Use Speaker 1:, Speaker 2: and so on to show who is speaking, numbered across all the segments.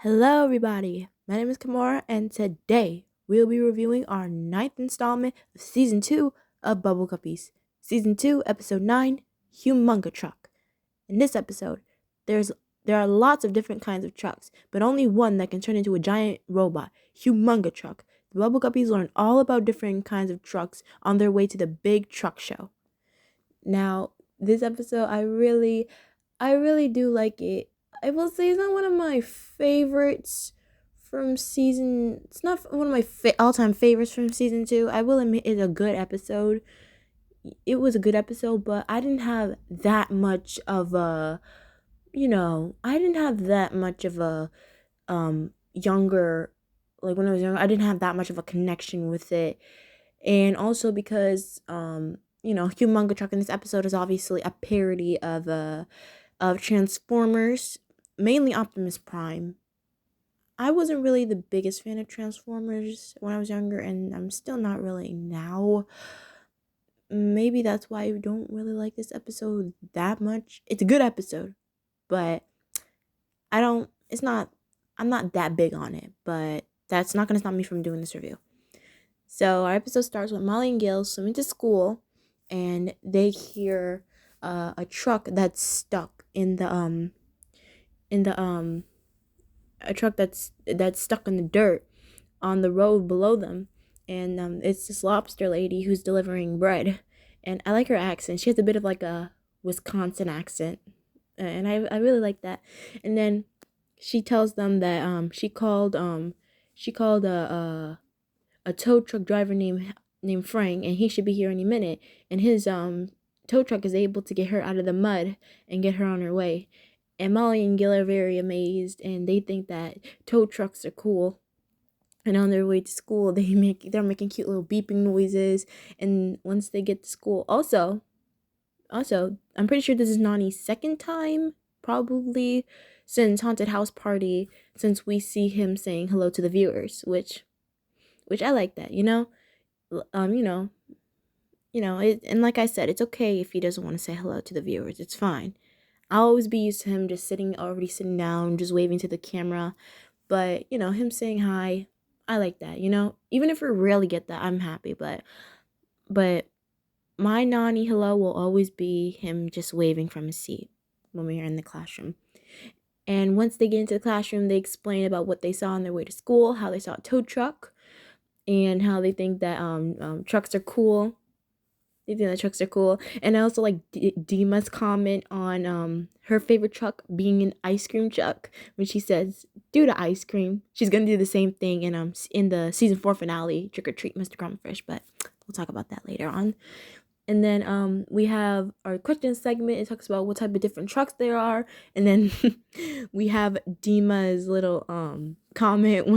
Speaker 1: Hello, everybody. My name is Kimura, and today we'll be reviewing our ninth installment of Season 2 of Bubble Guppies. Season 2, Episode 9, Humunga-Truck. In this episode, there are lots of different kinds of trucks, but only one that can turn into a giant robot, Humunga-Truck. The Bubble Guppies learn all about different kinds of trucks on their way to the big truck show. Now, this episode, I really do like it. I will say it's not one of my favorites from season. It's not one of my all-time favorites from season 2. I will admit it's a good episode. It was a good episode, but I didn't have that much of a, I didn't have that much of a younger, like when I was younger, I didn't have that much of a connection with it. And also because Humunga-Truck in this episode is obviously a parody of Transformers, mainly Optimus Prime. I wasn't really the biggest fan of Transformers when I was younger, and I'm still not really now. Maybe that's why I don't really like this episode that much. It's a good episode, but I'm not that big on it, but that's not going to stop me from doing this review. So our episode starts with Molly and Gil swimming to school, and they hear a truck that's stuck a truck that's stuck in the dirt on the road below them, and it's this lobster lady who's delivering bread, and I like her accent. She has a bit of like a Wisconsin accent, and I really like that. And then she tells them that she called a tow truck driver named Frank, and he should be here any minute, and his tow truck is able to get her out of the mud and get her on her way. And Molly and Gil are very amazed, and they think that tow trucks are cool. And on their way to school, they're making cute little beeping noises. And once they get to school, also, I'm pretty sure this is Nani's second time, probably since Haunted House Party, since we see him saying hello to the viewers, which I like that, and like I said, it's okay if he doesn't want to say hello to the viewers. It's fine. I'll always be used to him just already sitting down, just waving to the camera. But, him saying hi, I like that, Even if we rarely get that, I'm happy. But my Nani hello will always be him just waving from his seat when we are in the classroom. And once they get into the classroom, they explain about what they saw on their way to school, how they saw a tow truck, and how they think that trucks are cool. They think that trucks are cool. And I also like Dima's comment on her favorite truck being an ice cream truck, when she says, "Do the ice cream." She's gonna do the same thing in the season 4 finale, Trick or Treat, Mr. Crumfish, but we'll talk about that later on. And then we have our question segment. It talks about what type of different trucks there are. And then we have Dima's little comment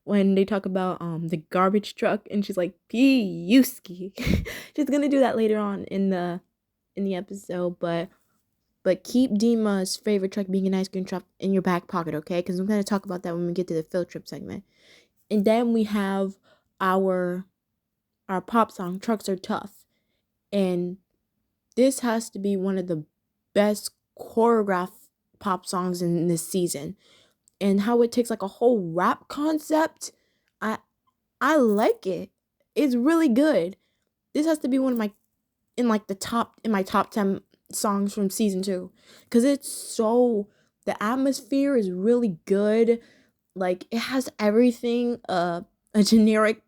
Speaker 1: when they talk about the garbage truck, and she's like, P-U-ski. She's gonna do that later on in the episode, but keep Dima's favorite truck being an ice cream truck in your back pocket, okay? Because I'm gonna talk about that when we get to the field trip segment. And then we have our pop song, Trucks Are Tough. And this has to be one of the best choreographed pop songs in this season. And how it takes like a whole rap concept, I like it. It's really good. This has to be one of my top 10 songs from season 2, because the atmosphere is really good. Like, it has everything a generic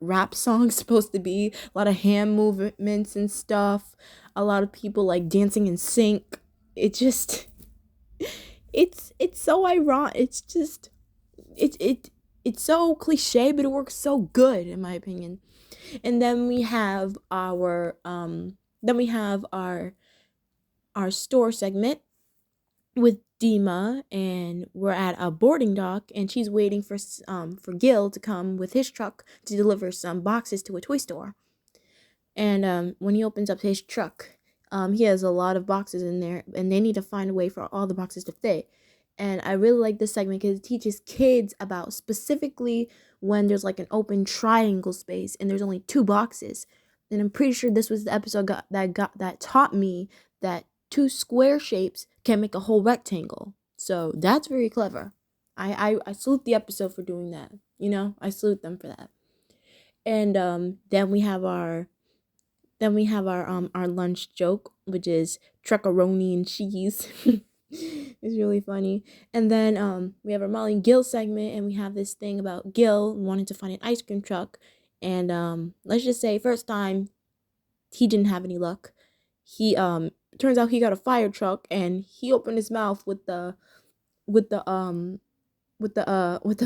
Speaker 1: rap song's supposed to be. A lot of hand movements and stuff. A lot of people like dancing in sync. It just it's so ironic. It's just it's so cliche, but it works so good in my opinion. And then we have our store segment with Dima, and we're at a boarding dock, and she's waiting for Gil to come with his truck to deliver some boxes to a toy store. And when he opens up his truck, he has a lot of boxes in there, and they need to find a way for all the boxes to fit. And I really like this segment because it teaches kids about specifically when there's like an open triangle space and there's only 2 boxes. And I'm pretty sure this was the episode that taught me that 2 square shapes can make a whole rectangle. So that's very clever. I salute the episode for doing that. I salute them for that. And then we have our lunch joke, which is truckaroni and cheese. It's really funny. And then we have our Molly and Gil segment, and we have this thing about Gil wanting to find an ice cream truck. And let's just say first time he didn't have any luck. He turns out he got a fire truck, and he opened his mouth with the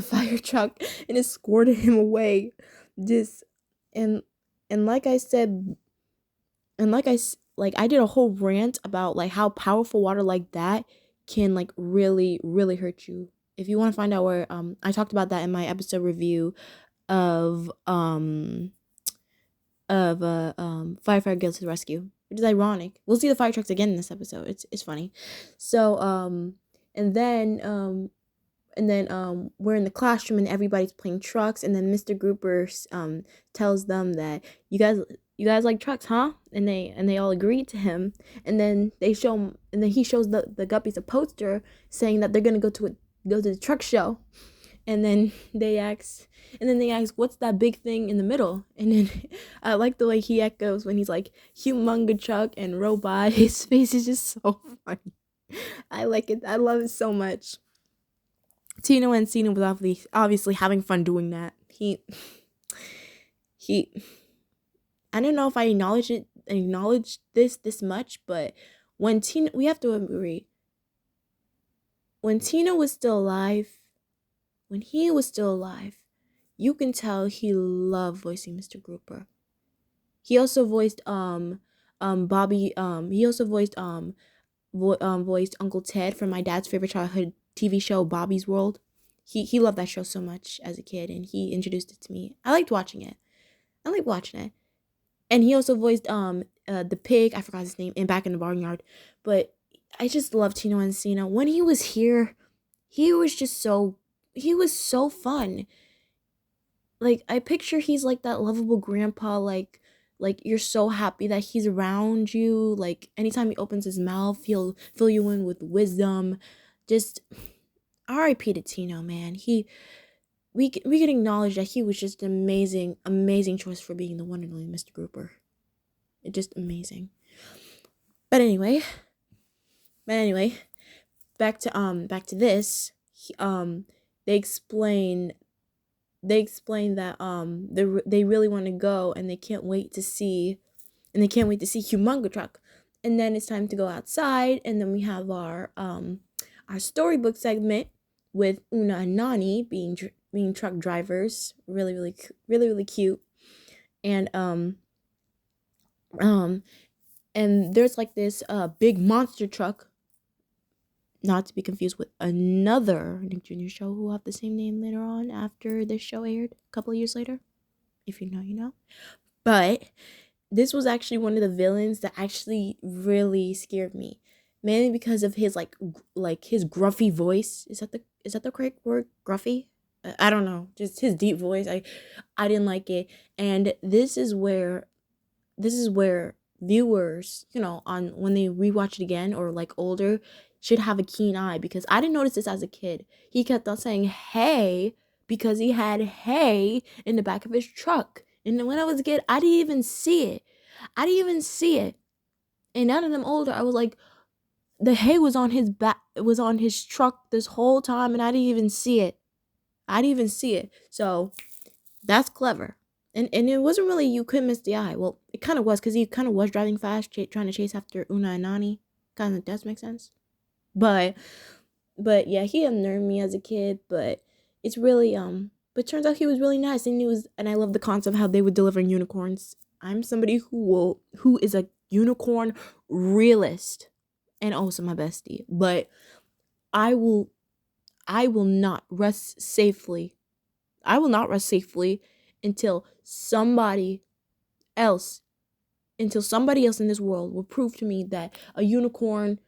Speaker 1: fire truck, and it squirted him away. This and like I said, and like I did a whole rant about like how powerful water like that can like really really hurt you. If you want to find out where I talked about that in my episode review of Firefighter Gil to the Rescue, which is ironic. We'll see the fire trucks again in this episode. It's funny. So and then we're in the classroom and everybody's playing trucks, and then Mr. Grouper tells them that you guys like trucks, huh? And they all agree to him, and then he shows the Guppies a poster saying that they're gonna go to the truck show, and then they ask what's that big thing in the middle, and then I like the way he echoes when he's like Humunga-Truck and robot. His face is just so funny. I like it. I love it so much. Tino and Cena was obviously having fun doing that. He I don't know if I acknowledged this much, but we have to agree, when Tina was still alive, when he was still alive, you can tell he loved voicing Mr. Grouper. He also voiced Bobby. He also voiced voiced Uncle Ted from my dad's favorite childhood TV show, Bobby's World. He loved that show so much as a kid, and he introduced it to me. I liked watching it. And he also voiced the pig, I forgot his name, in Back in the Barnyard. But I just love Tino and Cena. When he was here, he was so fun. Like, I picture he's like that lovable grandpa, like you're so happy that he's around you. Like, anytime he opens his mouth, he'll fill you in with wisdom. Just R.I.P. to Tino, man. We can acknowledge that he was just an amazing choice for being the one and only Mr. Grouper. It's just amazing. But anyway, back to this. They explain that they really want to go, and they can't wait to see Humunga-Truck. And then it's time to go outside, and then we have our storybook segment with Una and Nani being truck drivers. Really cute. And and there's like this big monster truck, not to be confused with another Nick Jr. show who will have the same name later on after this show aired a couple of years later. If you know, you know. But this was actually one of the villains that actually really scared me, mainly because of his like his gruffy voice. Is that the correct word? Gruffy? I don't know. Just his deep voice. I didn't like it, and this is where viewers, on when they rewatch it again or like older, should have a keen eye, because I didn't notice this as a kid. He kept on saying "hey" because he had hay in the back of his truck, and when I was a kid, I didn't even see it. And now that I'm older, I was like, the hay was on his back, it was on his truck this whole time, and I didn't even see it. So that's clever. And it wasn't really, you couldn't miss the eye. Well, it kind of was, because he kind of was driving fast, trying to chase after Una and Nani. Kind of does make sense. But yeah, he unnerved me as a kid, but it's really, but turns out he was really nice, and I love the concept of how they would deliver unicorns. I'm somebody who is a unicorn realist, and also my bestie, but I will not rest safely. Until somebody else in this world will prove to me that a unicorn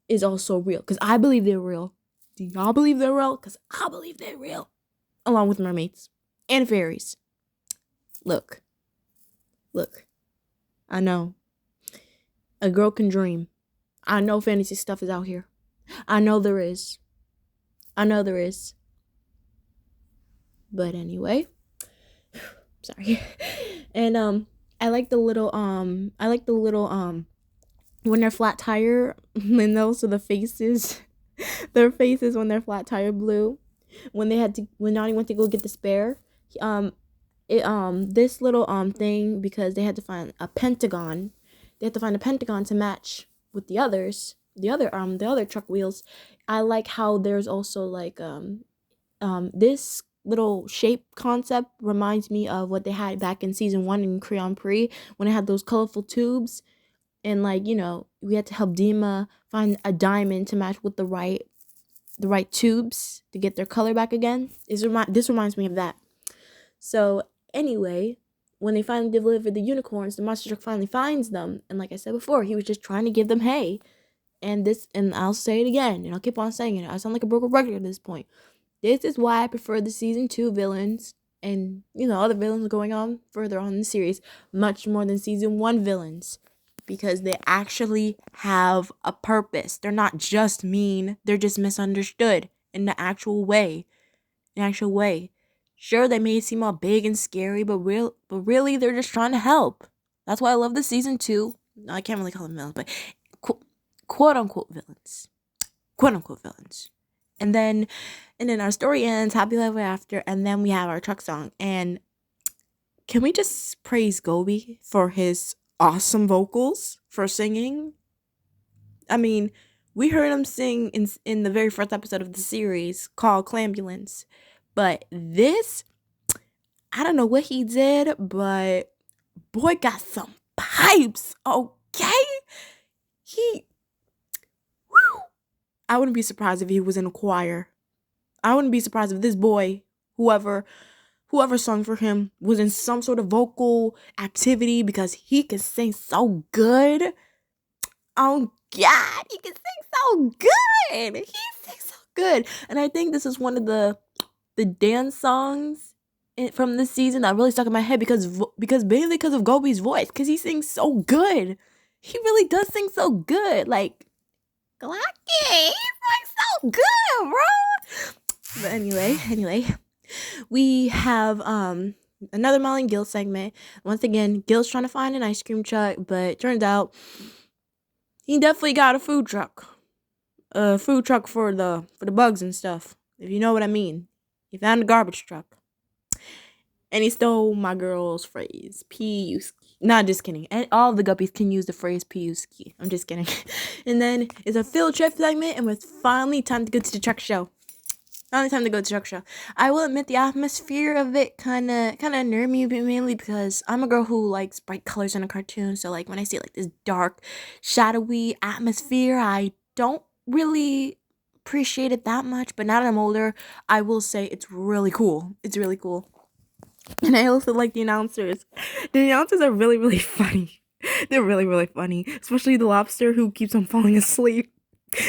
Speaker 1: is also real, because I believe they're real. Do y'all believe they're real? Because I believe they're real, along with mermaids and fairies. Look, I know a girl can dream. I know fantasy stuff is out here. I know there is. I know there is. But anyway, sorry. And I like the little when they're flat tire, and also the faces, their faces when they're flat tire blue, when Nani went to go get the spare, this little thing, because they had to find a pentagon, to match with the other truck wheels. I like how there's also like this little shape concept reminds me of what they had back in season 1 in Crayon Pre, when it had those colorful tubes, and like, we had to help Dima find a diamond to match with the right tubes to get their color back again. This reminds me of that. So anyway, when they finally deliver the unicorns, the monster truck finally finds them, and like I said before, he was just trying to give them hay. And I'll say it again, and I'll keep on saying it. I sound like a broken record at this point. This is why I prefer the season 2 villains and, other villains going on further on in the series much more than season 1 villains, because they actually have a purpose. They're not just mean, they're just misunderstood in the actual way. Sure, they may seem all big and scary, but really they're just trying to help. That's why I love the season 2. I can't really call them villains, but quote unquote villains. And then our story ends happily ever after, and then we have our truck song. And can we just praise Gobi for his awesome vocals for singing? I mean, we heard him sing in the very first episode of the series called Clambulance, but this, I don't know what he did, but boy got some pipes, okay? I wouldn't be surprised if he was in a choir. I wouldn't be surprised if this boy, whoever sung for him, was in some sort of vocal activity, because he can sing so good. Oh God, he can sing so good. He sings so good. And I think this is one of the dance songs from this season that really stuck in my head, because mainly because of Gobi's voice, because he sings so good. He really does sing so good. Like, Glocky, he sings so good, bro. But anyway, we have another Molly and Gil segment. Once again, Gil's trying to find an ice cream truck, but turns out he definitely got a food truck. A food truck for the bugs and stuff, if you know what I mean. He found a garbage truck. And he stole my girl's phrase, P-U-ski. Nah, just kidding. And all the Guppies can use the phrase P-U-ski. I'm just kidding. And then it's a field trip segment, and it's finally time to go to the truck show. I will admit the atmosphere of it kind of unnerved me, but mainly because I'm a girl who likes bright colors in a cartoon. So like when I see like this dark, shadowy atmosphere, I don't really appreciate it that much. But now that I'm older, I will say it's really cool. And I also like the announcers. The announcers are really, really funny. They're really, really funny. Especially the lobster who keeps on falling asleep.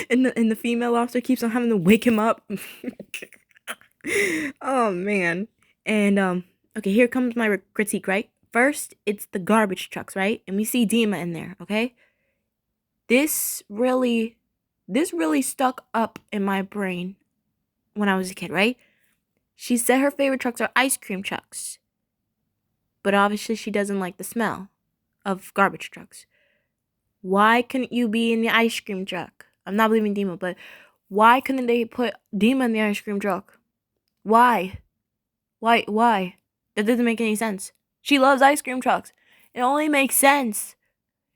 Speaker 1: And the female lobster keeps on having to wake him up. Oh, man. And, okay, here comes my critique, right? First, it's the garbage trucks, right? And we see Dima in there, okay? This really stuck up in my brain when I was a kid, right? She said her favorite trucks are ice cream trucks. But obviously she doesn't like the smell of garbage trucks. Why couldn't you be in the ice cream truck? I'm not blaming Dima, but why couldn't they put Dima in the ice cream truck? Why? That doesn't make any sense. She loves ice cream trucks. It only makes sense.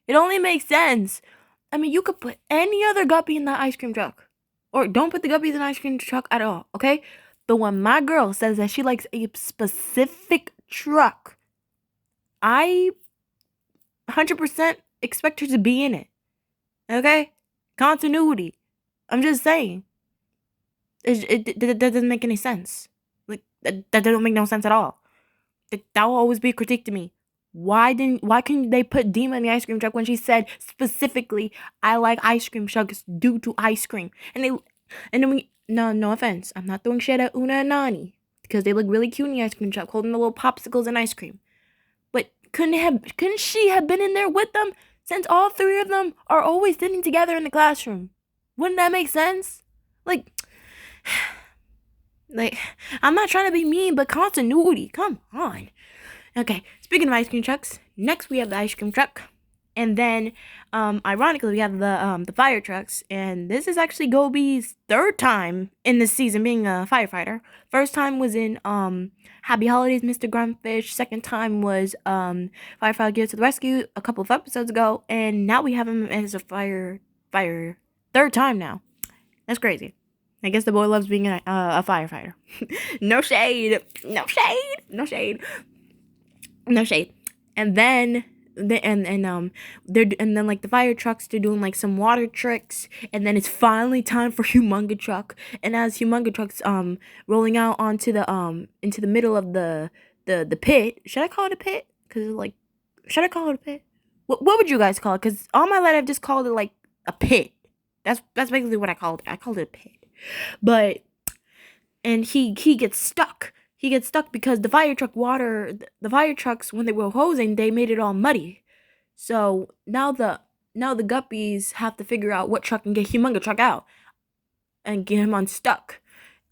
Speaker 1: I mean, you could put any other guppy in that ice cream truck. Or don't put the guppies in the ice cream truck at all, okay? But when my girl says that she likes a specific truck, I 100% expect her to be in it. Okay? Continuity. I'm just saying. That doesn't make any sense. Like, that doesn't make no sense at all. That will always be a critique to me. Why couldn't they put Dima in the ice cream truck when she said specifically, I like ice cream trucks due to ice cream? And then we, no offense, I'm not throwing shade at Una and Nani, because they look really cute in the ice cream truck, holding the little popsicles and ice cream. But couldn't she have been in there with them, since all three of them are always sitting together in the classroom? Wouldn't that make sense? Like, Like, I'm not trying to be mean, but continuity. Come on. Okay, speaking of ice cream trucks, next we have the ice cream truck. And then, ironically, we have the fire trucks, and this is actually Gobi's third time in this season being a firefighter. First time was in Happy Holidays, Mr. Grumpfish. Second time was Firefighter Gear to the Rescue a couple of episodes ago, and now we have him as a fire third time now. That's crazy. I guess the boy loves being a firefighter. No shade, no shade, no shade, no shade. And then and then like the fire trucks, they're doing like some water tricks, and then it's finally time for Humunga-Truck. And as Humunga-Truck's rolling out onto the into the middle of the pit. Should I call it a pit? Cause like, should I call it a pit? What would you guys call it? Cause all my life I've just called it like a pit. That's basically what I called it. I called it a pit. But and he gets stuck. He gets stuck because the fire trucks, when they were hosing, they made it all muddy. So now the Guppies have to figure out what truck can get Humunga-Truck out and get him unstuck.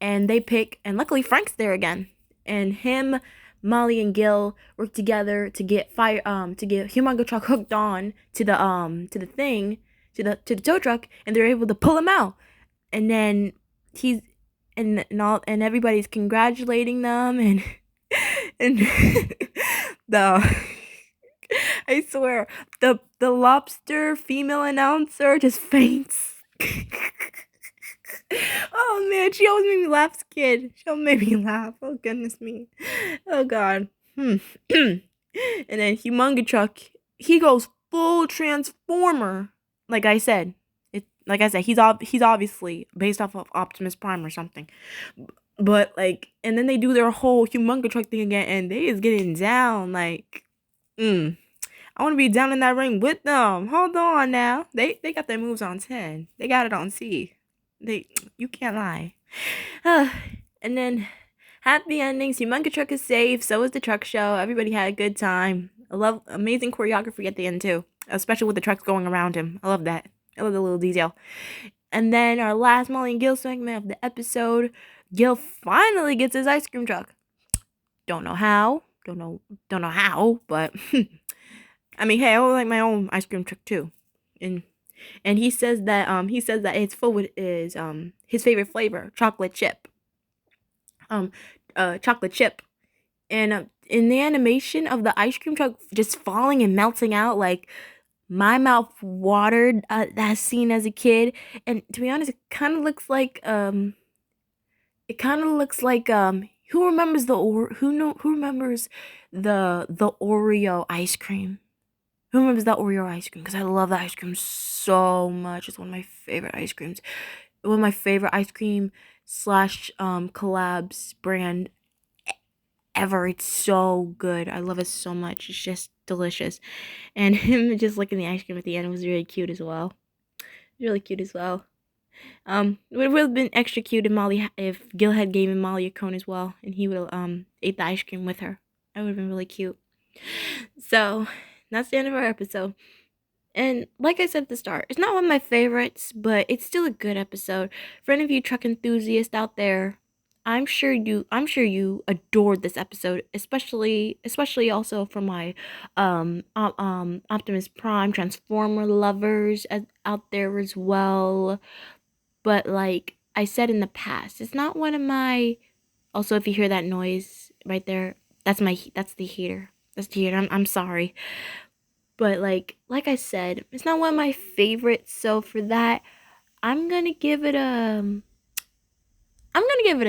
Speaker 1: And they pick, and luckily Frank's there again. And him, Molly, and Gil work together to get Humunga-Truck hooked on to the thing, to the tow truck, and they're able to pull him out. And then he's and everybody's congratulating them, and the I swear the lobster female announcer just faints. Oh man, she always made me laugh as a kid. She always made me laugh. Oh goodness me. Oh god. And then Humunga-Truck, he goes full transformer. Like I said, he's obviously based off of Optimus Prime or something. But like, and then they do their whole Humunga-Truck thing again, and they is getting down like, I want to be down in that ring with them. Hold on now, they got their moves on 10. They got it on C. You can't lie. And then happy endings. Humunga-Truck is safe. So is the truck show. Everybody had a good time. I love amazing choreography at the end too, especially with the trucks going around him. I love that. I love the little detail. And then our last Molly and Gil segment of the episode, Gil finally gets his ice cream truck. Don't know how, but I mean, hey, I like my own ice cream truck too. And he says that it's full with his favorite flavor, chocolate chip. Chocolate chip. And in the animation of the ice cream truck just falling and melting out, like, my mouth watered at that scene as a kid. And to be honest, it kind of looks like who remembers who remembers the Oreo ice cream? Who remembers that Oreo ice cream? Because I love that ice cream so much. It's one of my favorite ice creams. One of my favorite ice cream / collabs brand ever. It's so good. I love it so much. It's just delicious. And him just licking the ice cream at the end was really cute as well. Really cute as well. It would have been extra cute if Gil had given Molly a cone as well, and he would have ate the ice cream with her. That would have been really cute. So that's the end of our episode. And like I said at the start, it's not one of my favorites, but it's still a good episode. For any of you truck enthusiasts out there, I'm sure you adored this episode, especially also for my Optimus Prime Transformer lovers out there as well. But like I said in the past, it's not one of my. Also, if you hear that noise right there, that's the heater. That's the heater. I'm sorry. But like I said, it's not one of my favorites. So for that, I'm gonna give it a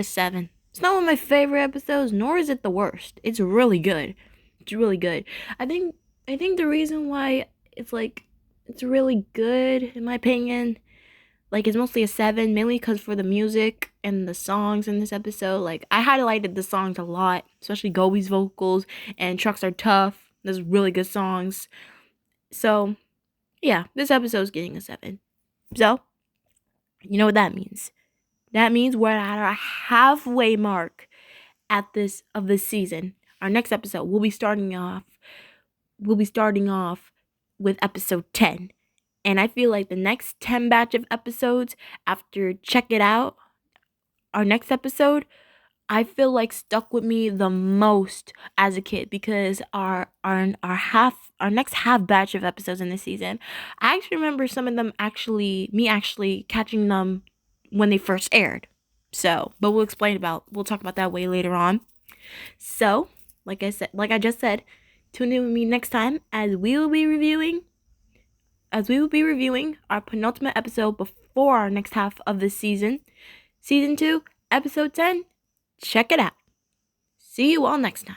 Speaker 1: 7. It's not one of my favorite episodes, nor is it the worst. It's really good. It's really good. I think the reason why it's really good, in my opinion, like, it's mostly a 7, mainly because for the music and the songs in this episode. Like, I highlighted the songs a lot, especially Gobi's vocals and Trucks Are Tough. There's really good songs. So, yeah, this episode's getting a 7. So, you know what that means. That means we're at our halfway mark of this season. Our next episode, we'll be starting off with episode 10. And I feel like the next 10 batch of episodes after Check It Out, our next episode, I feel like stuck with me the most as a kid because our next half batch of episodes in this season, I actually remember some of them actually catching them when they first aired. So, but we'll talk about that way later on. So, like I just said, tune in with me next time as we will be reviewing our penultimate episode before our next half of the season. Season 2, episode 10. Check it out. See you all next time.